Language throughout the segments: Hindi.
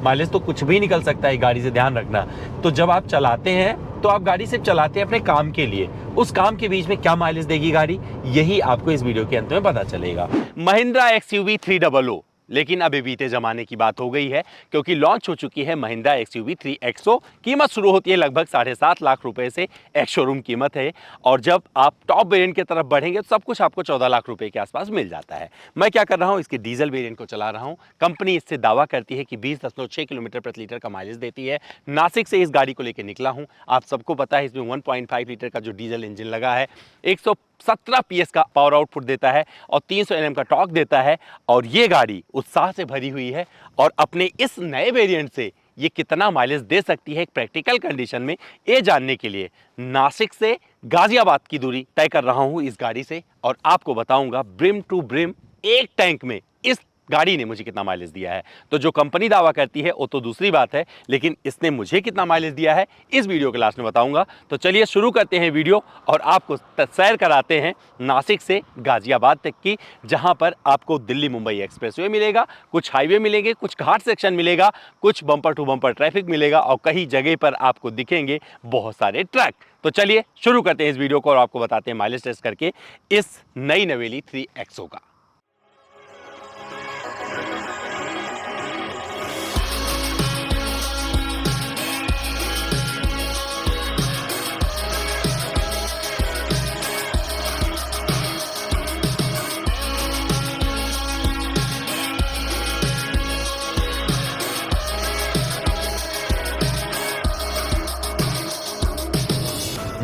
माइलेज तो कुछ भी निकल सकता है गाड़ी से, ध्यान रखना। तो जब आप चलाते हैं तो आप गाड़ी सिर्फ चलाते हैं अपने काम के लिए, उस काम के बीच में क्या माइलेज देगी गाड़ी, यही आपको इस वीडियो के अंत में पता चलेगा। महिंद्रा XUV 300, लेकिन अभी बीते जमाने की बात हो गई है क्योंकि लॉन्च हो चुकी है महिंद्रा XUV 3XO। कीमत शुरू होती है लगभग 7.5 लाख रुपए से, एक शोरूम कीमत है। और जब आप टॉप वेरिएंट की तरफ बढ़ेंगे तो सब कुछ आपको 14 लाख रुपए के आसपास मिल जाता है। मैं क्या कर रहा हूं, इसके डीजल वेरिएंट को चला रहा हूं। कंपनी इससे दावा करती है कि 20.6 किलोमीटर प्रति लीटर का माइलेज देती है। नासिक से इस गाड़ी को लेकर निकला हूं। आप सबको पता है इसमें 1.5 लीटर का जो डीजल इंजन लगा है, 117 PS का पावर आउटपुट देता है और 300 Nm का टॉर्क देता है। और ये गाड़ी उत्साह से भरी हुई है और अपने इस नए वेरिएंट से ये कितना माइलेज दे सकती है एक प्रैक्टिकल कंडीशन में, ये जानने के लिए नासिक से गाजियाबाद की दूरी तय कर रहा हूं इस गाड़ी से और आपको बताऊंगा ब्रिम टू ब्रिम एक टैंक में इस गाड़ी ने मुझे कितना माइलेज दिया है। तो जो कंपनी दावा करती है वो तो दूसरी बात है, लेकिन इसने मुझे कितना माइलेज दिया है इस वीडियो के लास्ट में बताऊंगा। तो चलिए शुरू करते हैं वीडियो और आपको सैर कराते हैं नासिक से गाजियाबाद तक की, जहां पर आपको दिल्ली मुंबई एक्सप्रेसवे मिलेगा, कुछ हाईवे मिलेंगे, कुछ घाट सेक्शन मिलेगा, कुछ बम्पर टू बम्पर ट्रैफिक मिलेगा और कई जगह पर आपको दिखेंगे बहुत सारे ट्रक। तो चलिए शुरू करते हैं इस वीडियो को और आपको बताते हैं माइलेज टेस्ट करके इस नई नवेली 3XO का।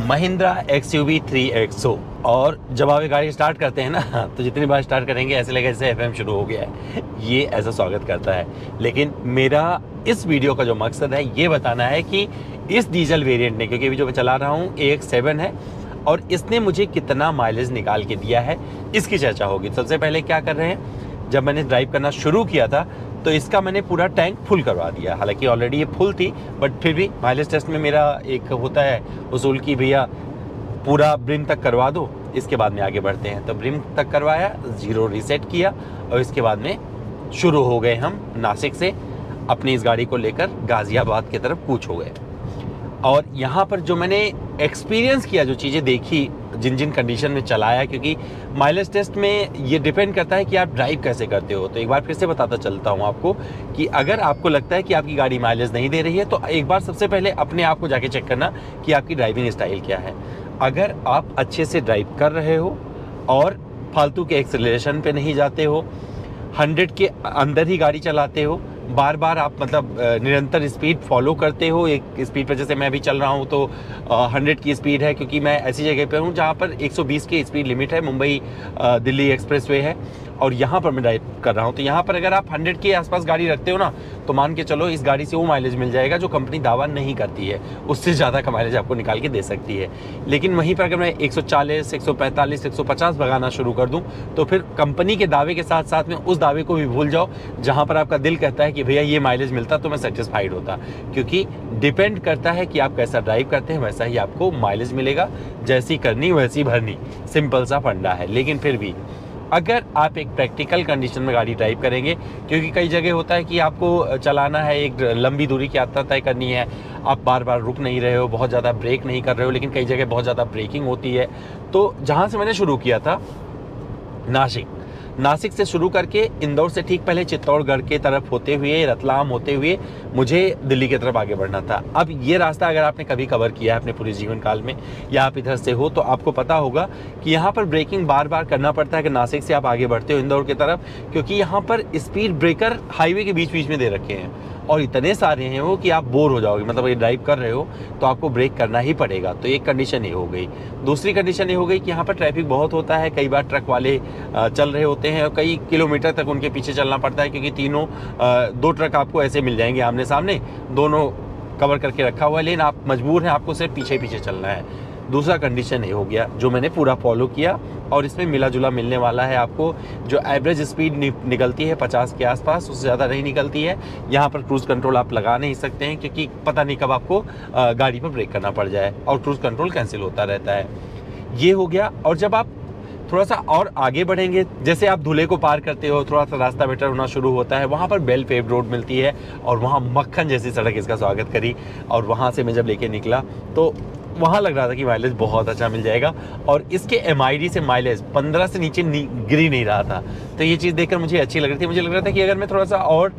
Mahindra XUV 3XO। और जब आप ये गाड़ी स्टार्ट करते हैं ना, तो जितनी बार स्टार्ट करेंगे ऐसे लगेगा जैसे FM शुरू हो गया है, ये ऐसा स्वागत करता है। लेकिन मेरा इस वीडियो का जो मकसद है ये बताना है कि इस डीजल वेरिएंट ने, क्योंकि अभी जो मैं चला रहा हूँ AX7 है और इसने मुझे कितना माइलेज निकाल के दिया है, इसकी चर्चा होगी। सबसे पहले क्या कर रहे हैं, जब मैंने ड्राइव करना शुरू किया था तो इसका मैंने पूरा टैंक फुल करवा दिया। हालांकि ऑलरेडी ये फुल थी, बट फिर भी माइलेज टेस्ट में मेरा एक होता है उसूल की भैया पूरा ब्रिम तक करवा दो, इसके बाद में आगे बढ़ते हैं। तो ब्रिम तक करवाया, 0 रीसेट किया और इसके बाद में शुरू हो गए हम नासिक से अपनी इस गाड़ी को लेकर गाजियाबाद की तरफ कूच हो गए। और यहाँ पर जो मैंने एक्सपीरियंस किया, जो चीज़ें देखी, जिन जिन कंडीशन में चलाया, क्योंकि माइलेज टेस्ट में ये डिपेंड करता है कि आप ड्राइव कैसे करते हो। तो एक बार फिर से बताता चलता हूँ आपको कि अगर आपको लगता है कि आपकी गाड़ी माइलेज नहीं दे रही है तो एक बार सबसे पहले अपने आप को जाके चेक करना कि आपकी ड्राइविंग स्टाइल क्या है। अगर आप अच्छे से ड्राइव कर रहे हो और फालतू के एक्सेलरेशन पे नहीं जाते हो, 100 के अंदर ही गाड़ी चलाते हो, बार बार आप मतलब निरंतर स्पीड फॉलो करते हो, एक स्पीड पर, जैसे मैं अभी चल रहा हूँ तो 100 की स्पीड है, क्योंकि मैं ऐसी जगह पे हूँ जहाँ पर 120 की स्पीड लिमिट है, मुंबई दिल्ली एक्सप्रेसवे है और यहाँ पर मैं ड्राइव कर रहा हूँ। तो यहाँ पर अगर आप 100 के आसपास गाड़ी रखते हो ना, तो मान के चलो इस गाड़ी से वो माइलेज मिल जाएगा जो कंपनी दावा नहीं करती है, उससे ज़्यादा का माइलेज आपको निकाल के दे सकती है। लेकिन वहीं पर अगर मैं 140, 145, 150 भगाना शुरू कर दूँ तो फिर कंपनी के दावे के साथ साथ में उस दावे को भी भूल जाओ जहाँ पर आपका दिल कहता है कि भैया ये माइलेज मिलता तो मैं सेटिस्फाइड होता। क्योंकि डिपेंड करता है कि आप कैसा ड्राइव करते हैं, वैसा ही आपको माइलेज मिलेगा। जैसी करनी वैसी भरनी, सिंपल सा फंडा है। लेकिन फिर भी अगर आप एक प्रैक्टिकल कंडीशन में गाड़ी ड्राइव करेंगे, क्योंकि कई जगह होता है कि आपको चलाना है, एक लंबी दूरी की यात्रा तय करनी है, आप बार बार रुक नहीं रहे हो, बहुत ज़्यादा ब्रेक नहीं कर रहे हो, लेकिन कई जगह बहुत ज़्यादा ब्रेकिंग होती है। तो जहाँ से मैंने शुरू किया था नासिक से शुरू करके इंदौर से ठीक पहले चित्तौड़गढ़ के तरफ होते हुए, रतलाम होते हुए मुझे दिल्ली की तरफ आगे बढ़ना था। अब ये रास्ता अगर आपने कभी कवर किया है अपने पूरे जीवन काल में या आप इधर से हो तो आपको पता होगा कि यहाँ पर ब्रेकिंग बार बार करना पड़ता है कि नासिक से आप आगे बढ़ते हो इंदौर की तरफ, क्योंकि यहाँ पर स्पीड ब्रेकर हाईवे के बीच बीच में दे रखे हैं और इतने सारे हैं वो कि आप बोर हो जाओगे। मतलब ये ड्राइव कर रहे हो तो आपको ब्रेक करना ही पड़ेगा। तो एक कंडीशन ये हो गई। दूसरी कंडीशन ये हो गई कि यहाँ पर ट्रैफिक बहुत होता है, कई बार ट्रक वाले चल रहे होते हैं और कई किलोमीटर तक उनके पीछे चलना पड़ता है, क्योंकि तीनों 2 ट्रक आपको ऐसे मिल जाएंगे आमने सामने, दोनों कवर करके रखा हुआ है, लेकिन आप मजबूर हैं, आपको सिर्फ पीछे पीछे चलना है। दूसरा कंडीशन ये हो गया जो मैंने पूरा फॉलो किया और इसमें मिला जुला मिलने वाला है आपको। जो एवरेज स्पीड निकलती है 50 के आसपास, उससे ज़्यादा नहीं निकलती है। यहाँ पर क्रूज़ कंट्रोल आप लगा नहीं सकते हैं, क्योंकि पता नहीं कब आपको गाड़ी पर ब्रेक करना पड़ जाए और क्रूज़ कंट्रोल कैंसिल होता रहता है। ये हो गया। और जब आप थोड़ा सा और आगे बढ़ेंगे, जैसे आप धुले को पार करते हो थोड़ा सा रास्ता बेटर होना शुरू होता है, वहाँ पर बेल पेव्ड रोड मिलती है और वहाँ मक्खन जैसी सड़क इसका स्वागत करी। और वहाँ से मैं जब लेके निकला तो वहाँ लग रहा था कि माइलेज बहुत अच्छा मिल जाएगा और इसके MID से माइलेज 15 से नीचे गिर ही नहीं रहा था। तो ये चीज़ देखकर मुझे अच्छी लग रही थी। मुझे लग रहा था कि अगर मैं थोड़ा सा और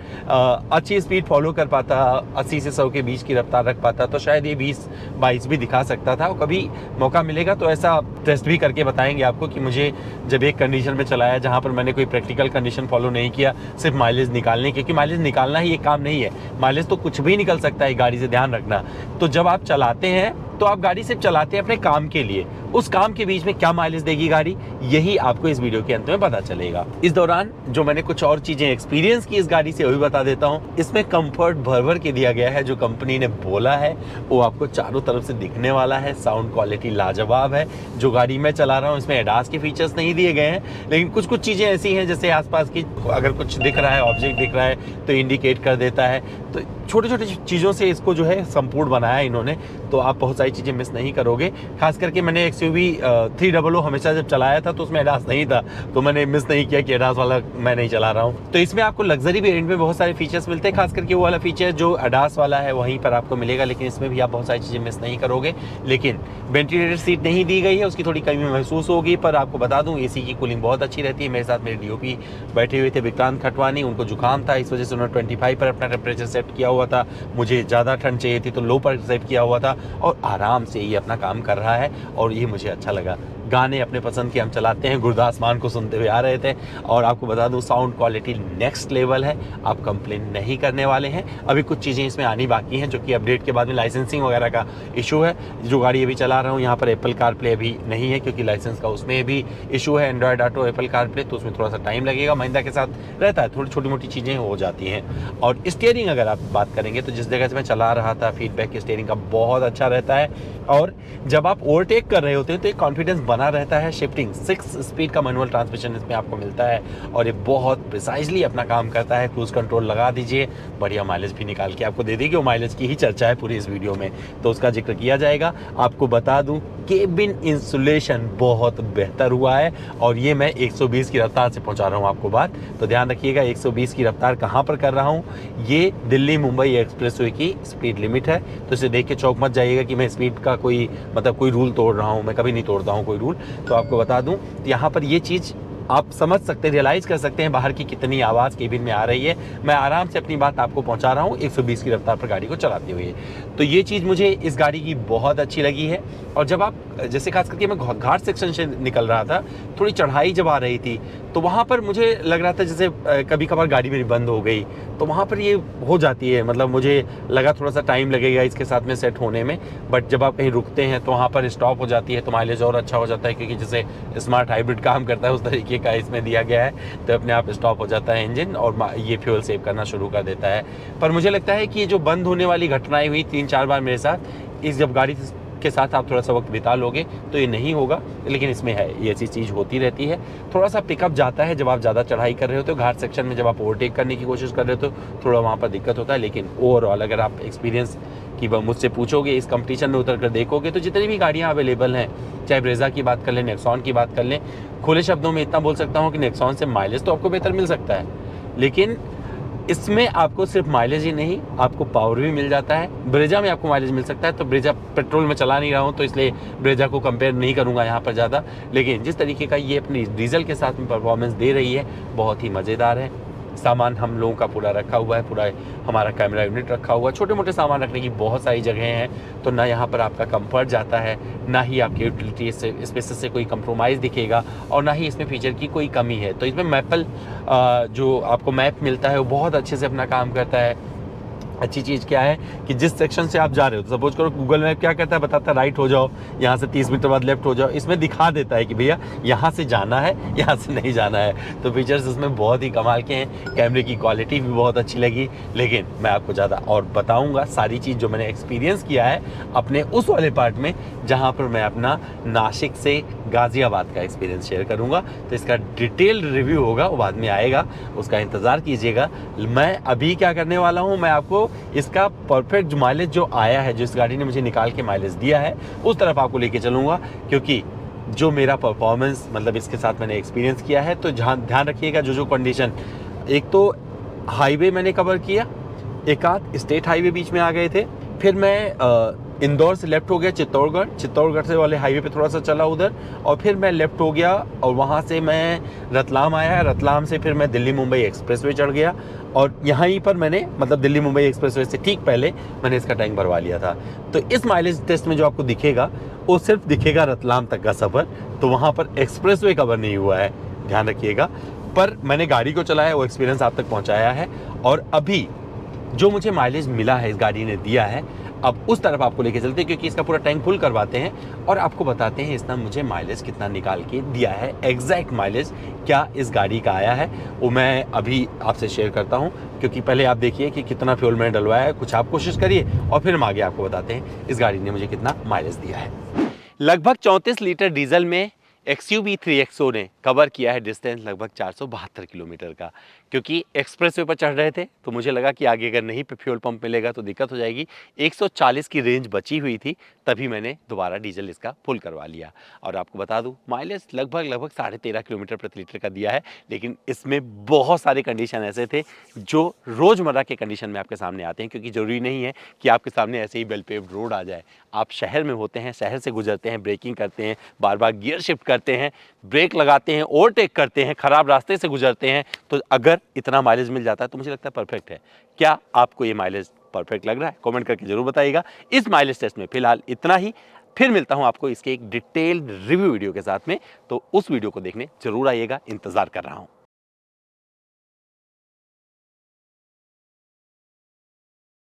अच्छी स्पीड फॉलो कर पाता, 80 से 100 के बीच की रफ्तार रख पाता, तो शायद ये 20-22 भी दिखा सकता था। और कभी मौका मिलेगा तो ऐसा टेस्ट भी करके बताएंगे आपको कि मुझे जब एक कंडीशन में चलाया जहाँ पर मैंने कोई प्रैक्टिकल कंडीशन फॉलो नहीं किया, सिर्फ माइलेज निकालने, क्योंकि माइलेज निकालना ही एक काम नहीं है, माइलेज तो कुछ भी निकल सकता है गाड़ी से, ध्यान रखना। तो जब आप चलाते हैं तो आप गाड़ी सिर्फ चलाते हैं अपने काम के लिए, उस काम के बीच में क्या माइलेज देगी गाड़ी, यही आपको इस वीडियो के अंत में पता चलेगा। इस दौरान जो मैंने कुछ और चीजें एक्सपीरियंस की इस गाड़ी से वो भी बता देता हूँ। इसमें कंफर्ट भर के दिया गया है, जो कंपनी ने बोला है वो आपको चारों तरफ से दिखने वाला है। साउंड क्वालिटी लाजवाब है। जो गाड़ी मैं चला रहा हूँ इसमें एडास के फीचर्स नहीं दिए गए हैं, लेकिन कुछ चीजें ऐसी हैं जैसे आसपास की अगर कुछ दिख रहा है, ऑब्जेक्ट दिख रहा है तो इंडिकेट कर देता है। तो छोटे छोटे चीज़ों से इसको जो है संपूर्ण बनाया है इन्होंने, तो आप बहुत सारी चीज़ें मिस नहीं करोगे। खास करके मैंने XUV 300 हमेशा जब चलाया था तो उसमें एडास नहीं था, तो मैंने मिस नहीं किया कि एडास वाला मैं नहीं चला रहा हूँ। तो इसमें आपको लग्जरी वेरिएंट में बहुत सारे फीचर्स मिलते हैं, खास करके वो वाला फीचर जो एडास वाला है वहीं पर आपको मिलेगा, लेकिन इसमें भी आप बहुत सारी चीज़ें मिस नहीं करोगे। लेकिन वेंटिलेटर सीट नहीं दी गई है, उसकी थोड़ी कमी महसूस होगी, पर आपको बता दूँ AC की कूलिंग बहुत अच्छी रहती है। मेरे साथ मेरे DOP बैठे हुए थे विक्रांत खटवानी, उनको जुकाम था, इस वजह से उन्होंने 25 पर अपना टेम्परेचर सेट किया हुआ था। मुझे ज़्यादा ठंड चाहिए थी तो लो पर सेट किया हुआ था और आराम से ये अपना काम कर रहा है और ये मुझे अच्छा लगा। गाने अपने पसंद के हम चलाते हैं, गुरदास मान को सुनते हुए आ रहे थे। और आपको बता दूं साउंड क्वालिटी नेक्स्ट लेवल है, आप कंप्लेन नहीं करने वाले हैं। अभी कुछ चीज़ें इसमें आनी बाकी हैं जो कि अपडेट के बाद में लाइसेंसिंग वगैरह का इशू है। जो गाड़ी अभी चला रहा हूँ यहाँ पर एप्पल कारप्ले अभी नहीं है, क्योंकि लाइसेंस का उसमें भी इशू है, एंड्रॉयड ऑटो एप्पल कारप्ले, तो उसमें थोड़ा सा टाइम लगेगा। महिंद्रा के साथ रहता है, थोड़ी छोटी मोटी चीज़ें हो जाती हैं। और स्टीयरिंग अगर आप बात करेंगे तो जिस जगह से मैं चला रहा था फीडबैक स्टीयरिंग का बहुत अच्छा रहता है। और जब आप ओवरटेक कर रहे होते हैं तो एक कॉन्फिडेंस बना रहता है। शिफ्टिंग 6 स्पीड का मैनुअल ट्रांसमिशन इसमें आपको मिलता है और ये बहुत प्रिसाइजली अपना काम करता है। क्रूज कंट्रोल लगा दीजिए, बढ़िया माइलेज भी निकाल के आपको दे देगी। वो माइलेज की ही चर्चा है पूरी इस वीडियो में, तो उसका जिक्र किया जाएगा। आपको बता दूं केबिन इंसुलेशन बहुत बेहतर हुआ है और ये मैं 120 की रफ्तार से पहुंचा रहा हूं आपको बात, तो ध्यान रखिएगा 120 की रफ्तार कहां पर कर रहा हूं। ये दिल्ली मुंबई एक्सप्रेसवे की स्पीड लिमिट है, तो इसे देख के चौंक मत जाइएगा कि मैं स्पीड का कोई रूल तोड़ रहा हूं। मैं कभी नहीं तोड़ता हूं कोई रूल। तो आपको बता दूं यहाँ पर ये चीज़ आप समझ सकते हैं, रियलाइज़ कर सकते हैं बाहर की कितनी आवाज़ केबिन में आ रही है। मैं आराम से अपनी बात आपको पहुंचा रहा हूं 120 की रफ्तार पर गाड़ी को चलाते हुए। तो ये चीज़ मुझे इस गाड़ी की बहुत अच्छी लगी है। और जब आप जैसे खास करके मैं घाट सेक्शन से निकल रहा था, थोड़ी चढ़ाई जब आ रही थी तो वहाँ पर मुझे लग रहा था जैसे कभी कभार गाड़ी मेरी बंद हो गई, तो वहाँ पर ये हो जाती है। मतलब मुझे लगा थोड़ा सा टाइम लगेगा इसके साथ में सेट होने में, बट जब आप कहीं रुकते हैं तो वहाँ पर स्टॉप हो जाती है तो माइलेज और अच्छा हो जाता है, क्योंकि जैसे स्मार्ट हाइब्रिड काम करता है उस तरीके का इसमें दिया गया है। तो अपने आप स्टॉप हो जाता है इंजन और ये फ्यूल सेव करना शुरू कर देता है। पर मुझे लगता है कि ये जो बंद होने वाली घटनाएं हुई 3-4 बार मेरे साथ, इस जब गाड़ी के साथ आप थोड़ा सा वक्त बिता लोगे तो ये नहीं होगा, लेकिन इसमें है ये ऐसी चीज़ होती रहती है। थोड़ा सा पिकअप जाता है जब आप ज़्यादा चढ़ाई कर रहे हो, तो घाट सेक्शन में जब आप ओवरटेक करने की कोशिश कर रहे हो तो थोड़ा वहाँ पर दिक्कत होता है। लेकिन ओवरऑल अगर आप एक्सपीरियंस की मुझसे पूछोगे, इस कंपटीशन में उतर कर देखोगे, तो जितनी भी गाड़ियाँ अवेलेबल हैं, चाहे ब्रेजा की बात कर लें, नेक्सॉन की बात कर लें, खुले शब्दों में इतना बोल सकता हूँ कि नेक्सॉन से माइलेज तो आपको बेहतर मिल सकता है, लेकिन इसमें आपको सिर्फ माइलेज ही नहीं, आपको पावर भी मिल जाता है। ब्रेजा में आपको माइलेज मिल सकता है, तो ब्रेजा पेट्रोल में चला नहीं रहा हूँ तो इसलिए ब्रेजा को कंपेयर नहीं करूँगा यहाँ पर ज़्यादा। लेकिन जिस तरीके का ये अपनी डीजल के साथ में परफॉर्मेंस दे रही है, बहुत ही मज़ेदार है। सामान हम लोगों का पूरा रखा हुआ है, पूरा हमारा कैमरा यूनिट रखा हुआ है, छोटे मोटे सामान रखने की बहुत सारी जगह हैं। तो ना यहाँ पर आपका कंफर्ट जाता है, ना ही आपकी यूटिलिटी स्पेस से कोई कंप्रोमाइज़ दिखेगा, और ना ही इसमें फीचर की कोई कमी है। तो इसमें मैपल जो आपको मैप मिलता है वो बहुत अच्छे से अपना काम करता है। अच्छी चीज़ क्या है कि जिस सेक्शन से आप जा रहे हो, तो सपोज करो गूगल मैप क्या करता है, बताता है राइट हो जाओ, यहाँ से 30 मीटर बाद लेफ्ट हो जाओ, इसमें दिखा देता है कि भैया यहाँ से जाना है, यहाँ से नहीं जाना है। तो फीचर्स इसमें बहुत ही कमाल के हैं। कैमरे की क्वालिटी भी बहुत अच्छी लगी, लेकिन मैं आपको ज़्यादा और बताऊँगा सारी चीज़ जो मैंने एक्सपीरियंस किया है अपने उस वाले पार्ट में, जहाँ पर मैं अपना नासिक से गाज़ियाबाद का एक्सपीरियंस शेयर करूँगा। तो इसका डिटेल रिव्यू होगा, वो बाद में आएगा, उसका इंतज़ार कीजिएगा। मैं अभी क्या करने वाला हूँ, मैं आपको इसका परफेक्ट जो माइलेज जो आया है, जो इस गाड़ी ने मुझे निकाल के माइलेज दिया है, उस तरफ आपको लेके चलूँगा, क्योंकि जो मेरा परफॉर्मेंस मतलब इसके साथ मैंने एक्सपीरियंस किया है, तो ध्यान रखिएगा जो कंडीशन, एक तो हाईवे मैंने कवर किया, एक आध स्टेट हाईवे बीच में आ गए थे, फिर मैं इंदौर से लेफ्ट हो गया चित्तौड़गढ़ से वाले हाईवे पे थोड़ा सा चला उधर, और फिर मैं लेफ्ट हो गया और वहाँ से मैं रतलाम आया, रतलाम से फिर मैं दिल्ली मुंबई एक्सप्रेसवे चढ़ गया, और यहीं पर मैंने मतलब दिल्ली मुंबई एक्सप्रेसवे से ठीक पहले मैंने इसका टैंक भरवा लिया था। तो इस माइलेज टेस्ट में जो आपको दिखेगा वो सिर्फ दिखेगा रतलाम तक का सफ़र, तो वहाँ पर एक्सप्रेसवे कवर नहीं हुआ है, ध्यान रखिएगा। पर मैंने गाड़ी को चलाया, वो एक्सपीरियंस आप तक पहुँचाया है, और अभी जो मुझे माइलेज मिला है इस गाड़ी ने दिया है, अब उस तरफ आपको लेके चलते हैं, क्योंकि इसका पूरा टैंक फुल करवाते हैं और आपको बताते हैं इसने मुझे माइलेज कितना निकाल के दिया है। एग्जैक्ट माइलेज क्या इस गाड़ी का आया है वो मैं अभी आपसे शेयर करता हूं, क्योंकि पहले आप देखिए कि कितना फ्यूल मैंने डलवाया है, कुछ आप कोशिश करिए और फिर हम आगे आपको बताते हैं इस गाड़ी ने मुझे कितना माइलेज दिया है। लगभग 34 लीटर डीजल में XUV 3XO ने कवर किया है डिस्टेंस लगभग 472 किलोमीटर का। क्योंकि एक्सप्रेसवे पर चढ़ रहे थे तो मुझे लगा कि आगे अगर नहीं पे फ्यूल पंप मिलेगा तो दिक्कत हो जाएगी। 140 की रेंज बची हुई थी, तभी मैंने दोबारा डीजल इसका फुल करवा लिया। और आपको बता दूं माइलेज लगभग 13.5 किलोमीटर प्रति लीटर का दिया है। लेकिन इसमें बहुत सारे कंडीशन ऐसे थे जो रोज़मर्रा के कंडीशन में आपके सामने आते हैं, क्योंकि ज़रूरी नहीं है कि आपके सामने ऐसे ही वेल पेव्ड रोड आ जाए। आप शहर में होते हैं, शहर से गुजरते हैं, ब्रेकिंग करते हैं, बार बार गियर शिफ्ट करते हैं, ब्रेक लगाते हैं, ओवरटेक करते हैं, खराब रास्ते से गुजरते हैं, तो अगर इतना माइलेज मिल जाता है तो मुझे लगता है परफेक्ट है। क्या आपको ये माइलेज परफेक्ट लग रहा है? कमेंट करके जरूर बताइएगा। इस माइलेज टेस्ट में फिलहाल इतना ही, फिर मिलता हूं आपको इसके एक डिटेल्ड रिव्यू वीडियो के साथ में, तो उस वीडियो को देखने जरूर आइएगा, इंतजार कर रहा हूं।